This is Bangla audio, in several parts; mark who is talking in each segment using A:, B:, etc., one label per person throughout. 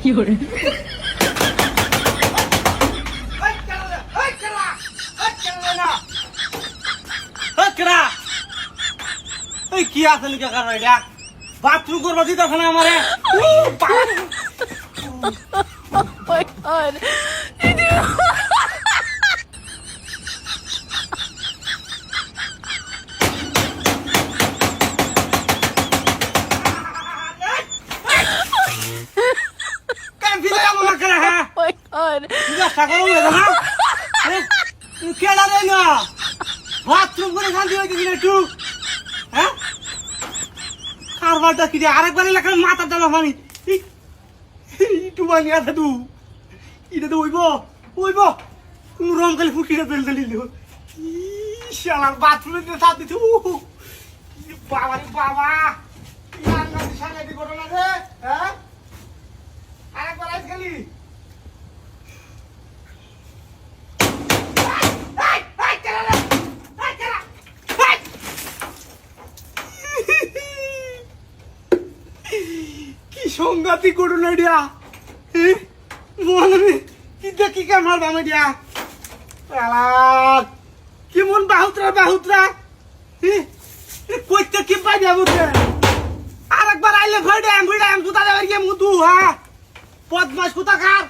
A: fiore.
B: কি আছে লিখা কারণ এটা বাথরুম করবো দিতে ওখানে আমারে
A: My God.
B: কেন ফিরে যাবো না কেন হ্যাঁ
A: My God.
B: সাগর না কেনা দেয় না বাথরুম করে শান্তি হয়েছে কিনা একটু হ্যাঁ কারবারটা কি আরেকবার এলাকার মাথা ডালা পানি একটু বানি আছে তু এটা তো ওইব রং খালি ফুটিটা তেল দিল শালার বাথরুমে সাথ দিতে বাবা রে বাবা সাংঘাতিক ঘটনা রে হ্যাঁ আরেকবার আইস খালি কি সংঘাতিক ঘটনা এটা মনে কি কামার বামে দিয়া কেমন বাহুতরা কইতে কি পাই যাবো আর একবার আইলে ভয়ডাম কোথা যাবে গিয়ে মুদু হ্যাঁ বদমাস কোথা কার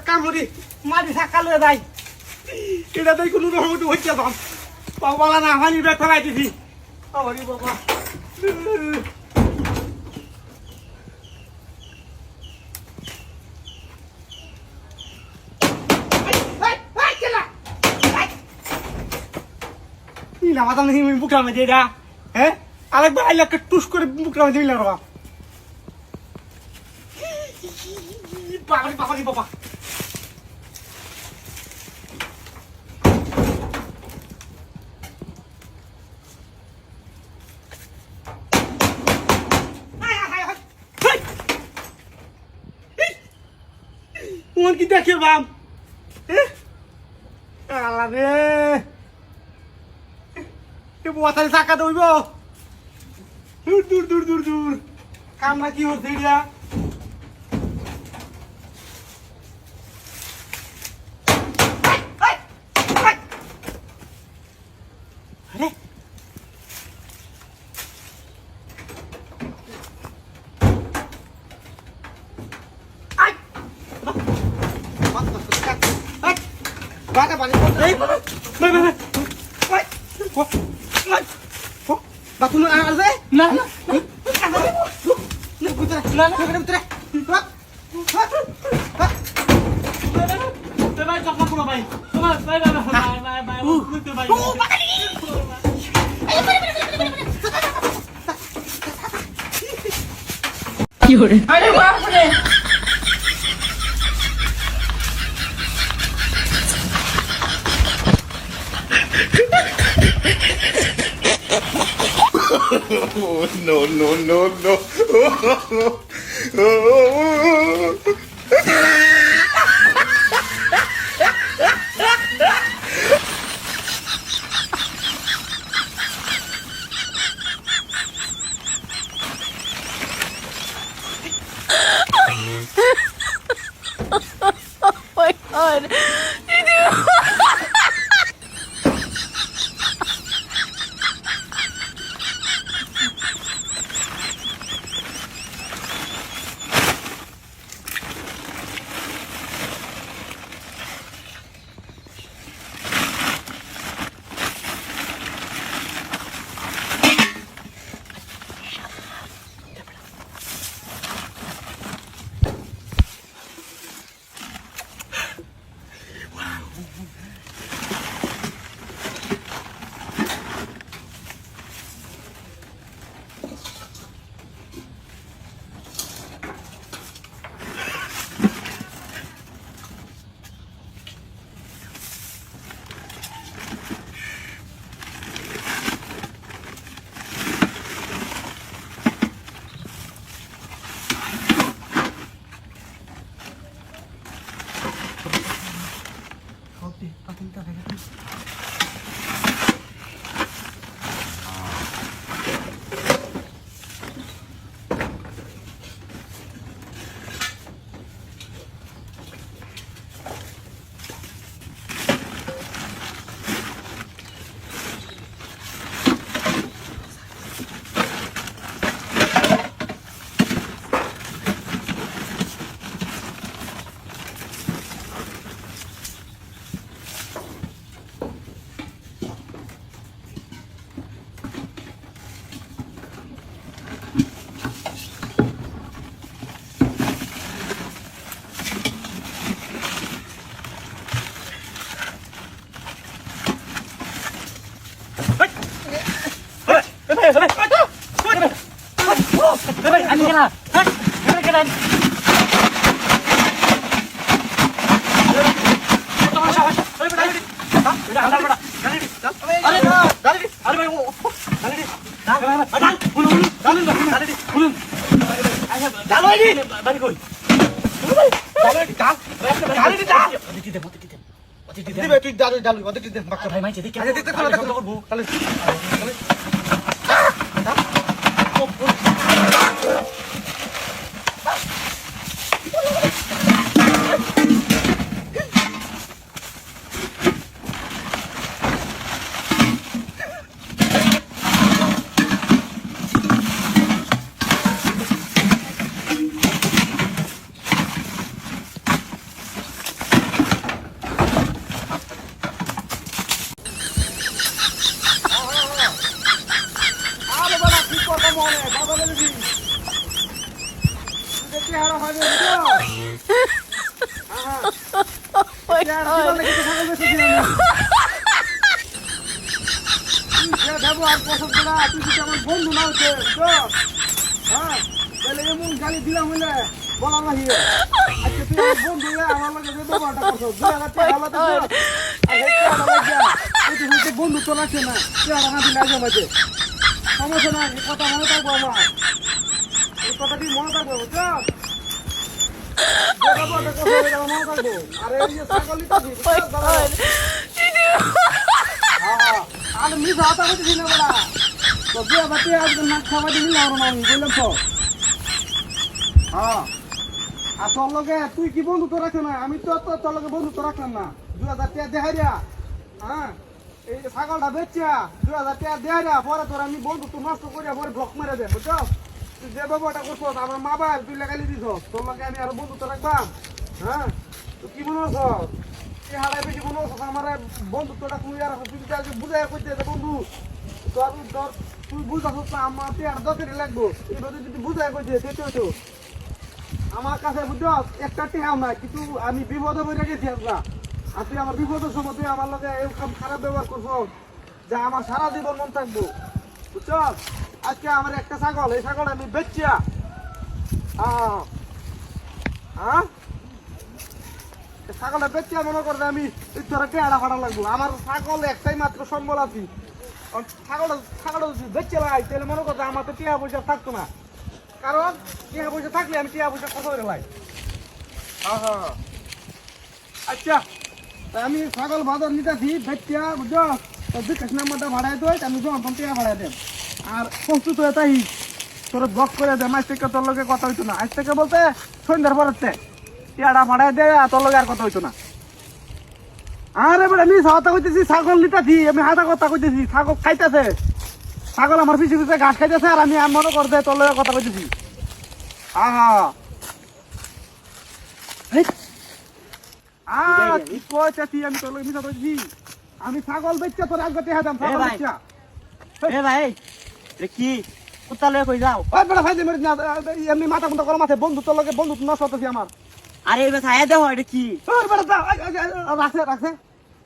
B: কামড়ি মারি সাকাল হয়ে যাই এটা তাই কোনো রকম হচ্ছে বাবা না হানি ব্যাগ ফেলাই দিছি বাবা মাথা নাকি বুকটা মেঝে এটা হ্যাঁ আরেকবার আইলে একটা টুস করে বুকটা মেঝে দিলাম বাবা তোমার কি দেখে বাম রে মাথায় চাকা দইব দূর কামনা কি হচ্ছে এটা বাথরুম আসবে না
A: Fiore. Aরে বাপ রে
C: Oh, no.
A: My God.
B: ভাই আমি কেনা হ্যাঁ এটা কেনা তোমার সাহস ওই বেটা এটা হালার বেটা আরে না গালি আরে ভাই ও গালি না ভাই শুনুন গালি শুনুন গালি বাড়ি কই গালি দিতে দিবে তুই দাঁড় গালি ওদের দিতে বাক্কা ভাই মাইছে দেখি আরে দেখতে খোলা করব তাহলে
A: Oh my god.
B: ব্যবহার পছন্দ না তুই যদি আমার বন্ধু না হচ্ছে হ্যাঁ তাহলে এমন গালি দিলাম হইলে বলা না হিয়ে আজকে তুই আমার বন্ধু আমার লগে যে ব্যবহারটা করছো 2000 টাকা ভালো তো আর এই বন্ধু তো রাখে না তুই আর না দিলে আগে মাঝে সমস্যা না এই কথা মনে থাকবো আমার এই কথাটি মনে থাকবো বুঝছো ব্যবহারটা করছো এটা মনে থাকবো আর এই যে ছাগলই তো আর মিস হাতা হতে দিন না বড়া তো বিয়া বাতি আজকে না খাওয়া দিন না আমার আমি বললাম তো হ্যাঁ আর তোর লগে তুই কি বন্ধু তো রাখছ না আমি তো তোর লগে বন্ধু তো রাখলাম না 2000 টাকা দেহাইরা হ্যাঁ এই ছাগলটা বেচিয়া 2000 টাকা দেহাইরা পরে তোর আমি বন্ধু তো নষ্ট করিয়া পরে ব্লক মেরে দে বুঝছো তুই যে ব্যবহারটা করছো আমার মা বাবা তুই লাগাইলি দিছ তোর লগে আমি আর বন্ধু তো রাখবাম হ্যাঁ তুই কি মনে হচ্ছে হারাই বেশি মনে হচ্ছে আমার বন্ধুত্বটা তুই আর বুঝাই করতে বন্ধু তোর তোর তুই বুঝতে না আমার আর দরকারি লাগবো এবার যদি বুঝাই করতে সেটা তো আমার কাছে বুঝছ একটা টেহাও না কিন্তু আমি বিপদে বই রেখেছি না আর তুই আমার বিপদের সময় তুই আমার লগে এরকম খারাপ ব্যবহার করছো যা আমার সারা জীবন মন থাকবো বুঝছ আজকে আমার একটা ছাগল এই ছাগল আমি বেচিয়া হ্যাঁ ছাগলটা বেচিয়া মনে করবে আমি তোরা টেহারা ফাটা লাগবো আমার ছাগল একটাই মাত্র সম্বল আছি ছাগলটা যদি বেচে লাই তাহলে মনে করছে আমার তো টিয়া পয়সা থাকতো না কারণ টিয়া পয়সা থাকলে আমি টিয়া পয়সা কত করে লাই আচ্ছা আমি ছাগল বাজার নিতেছি বেচিয়া বুঝছো বিকাশ নাম্বারটা ভাড়াই দেয় আমি যখন টিয়া ভাড়াই দেব আর প্রস্তুত হয়ে তাই তোর ব্লক করে দেয় আজ থেকে তোর লোকে কথা হইতো না আজ থেকে বলতে সন্ধ্যার পরের টিয়াটা ভাড়াই দেয় তোর লোকে আর কথা হইতো না আরে বেটা নিজ হাতা কইতেছি ছাগল নিতেছি আমি হাতা কথা কইতেছি ছাগল খাইতেছে ছাগল আমার পিছু পিছু ঘাস খাইতেছে আর আমি মনে করতে তোর লোকে কথা কইতেছি আহা কি কইতেছি আমি তোর লোকে মিছা কইতেছি আমি ছাগল বেচতে তোর আগে টেহা দাম ছাগল বেচা
D: এ ভাই রে কি উতালে কই যাও
B: ওই বেটা ভাই মেরে না এমনি মাথা মুন্ডা করা মাথায় বন্ধু তোর লোকে বন্ধু নষ্ট হতেছি আমার
D: আরে এবার ছায়া দেও এটা কি
B: ওই বেটা রাখছে রাখছে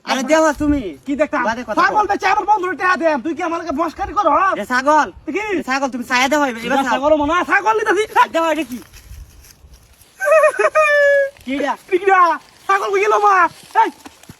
D: আরে দেও তুমি
B: কি দেখতাম ছাগল বেচে আমার বন্ধুরে টেহা দেম তুই কি আমাকে বসকারি করো
D: এ ছাগল
B: কি
D: এ ছাগল তুমি ছায়া দেও এবার
B: ছাগল মনে হয় ছাগল নিতেছি
D: দেও এটা কি কিডা
B: কিডা ছাগল কই গেল মা এই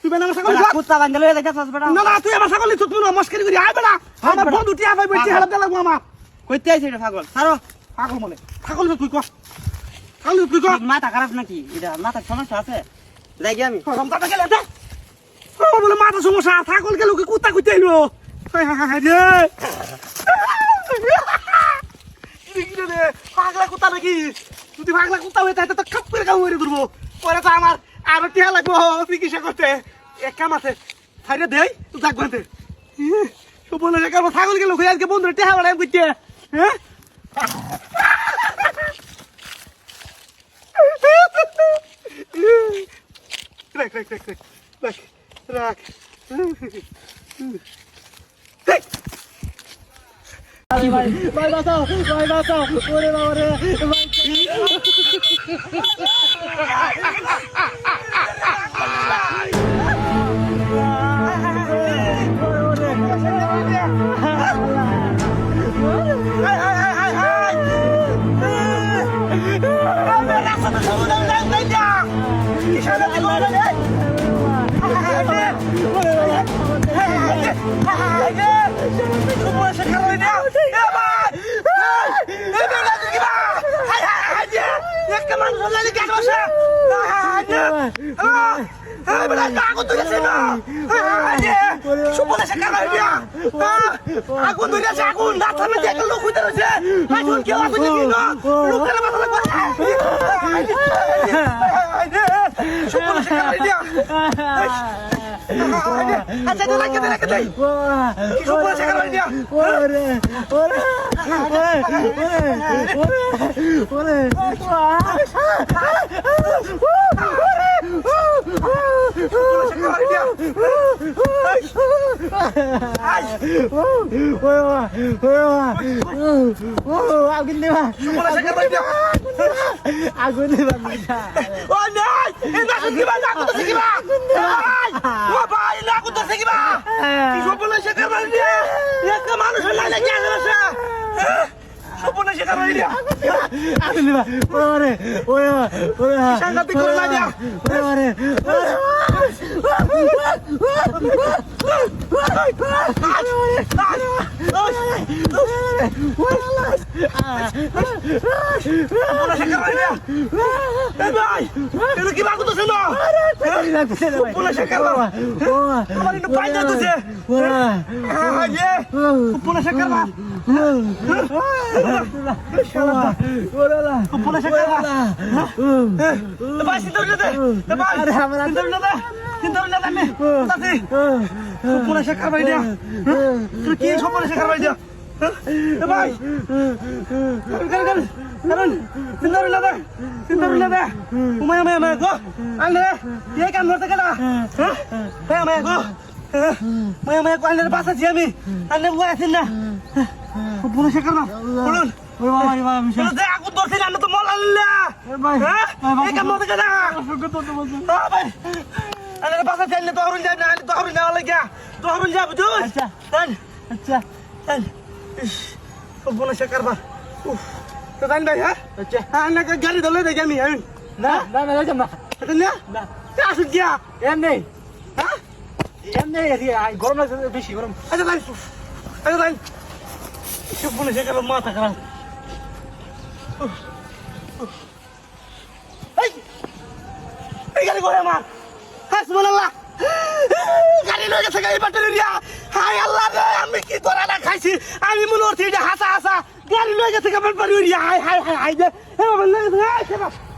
B: তুই বেনা ছাগল
D: কুত্তা বাঙ্গালো এটা যাস বেটা
B: না না তুই আমার ছাগল নিছ তুই মস্কারি করি আয় বেটা আমার বন্ধু টিয়া ভাই বেচে হেলা দেলা আমার
D: কইতে আইছে এটা ছাগল ছাড়ো
B: ছাগল মনে ছাগল তুই কর ছাগল তুই কর
D: মাথা খারাপ নাকি এটা মাথা সমস্যা আছে যাই আমি
B: রমজাটা গেলে দে ও বলে মাথা সমস্যা ছাগল গেল কি কুত্তা কইতে এলো হায় হায় হায় রে কি রে পাগলা কুত্তা নাকি যদি পাগলা কুত্তা হয়ে তাহলে তো খাপ করে কাউরে ধরবো পরে তো আমার আরো টিয়া লাগবো চিকিৎসা করতে এক কাম আছে ছাইরে দেই তুই থাক বাঁধে তো বলে যে কারো ছাগল গেল আজকে বন্ধুরা টিয়া বাড়াই করতে হ্যাঁ রাখ রাখ রাখ রাখ রাখ রাখ ভাই বাঁচাও ওরে বাবা রে ভাই আগুন ধরে আছে আগুন না থামে একটা লোক হইতে রয়েছে আগুন কেউ আগুন দিবি না লোকের মাথা লাগবে আচ্ছা তো লাগে লাগে দেই কি সব বলে শেখার দিয়া
A: ওরে ওরে ওরে আগুন দেবা আগুন দেবা
B: ও নাই এই না শিখিবা না কত শিখিবা ও ভাই না কত শিখিবা কি সব বলে শেখার দিয়া একটা মানুষ লাগে কি আছে সব বলে শেখার দিয়া
A: আগুন দেবা ওরে ওরে ওরে
B: সাংঘাতিক করে না দিয়া
A: ওরে
B: কি বাগু তো ছিল বলে শেখার আমার একটু পাই না তো যে বলে শেখার বলে শেখার ভাই সিদ্ধ দে ভাই সিদ্ধ দে আমি তাতে বলে শেখার ভাই দিয়া তুই কি সব বলে শেখার ভাই দিয়া ভাই কারণ চিন্তা দে উমায় গো আনলে এই কাম করতে গেলা হ্যাঁ মায়া গো মায়া গো আনলে বাসাছি আমি আনলে বই আছেন না বলে শেখার না বলুন দে আগুন ধরছি না তো মল আনলে এই কাম করতে গেলা ভাই আনলে বাসাছি আনলে তো হরুন যাবে না আনলে তো হরুন যাওয়া লাগে তো হরুন যাবে তুই
A: আচ্ছা আচ্ছা
B: বলে শেখার বা তো জান ভাই হ্যাঁ
A: আচ্ছা
B: হ্যাঁ না গাড়ি ধরলে দেখি আমি হ্যাঁ
A: না না না যাম না
B: না
A: না
B: আসুন গিয়া
A: এমনি
B: হ্যাঁ
A: এমনি গরম লাগছে বেশি গরম
B: আচ্ছা ভাই সব বলে শেখার মাথা খারাপ এই গাড়ি করে আমার হাসবুল্লাহ গাড়ি লয়ে গেছে গাড়ি বাটে দিয়া হাই আল্লাহ রে আমি কি তোরা না খাইছি আমি মনে হচ্ছে এটা হাসা গাড়ি লয়ে গেছে কেমন পারি হাই হাই হাই হাই হে বাবা লাগে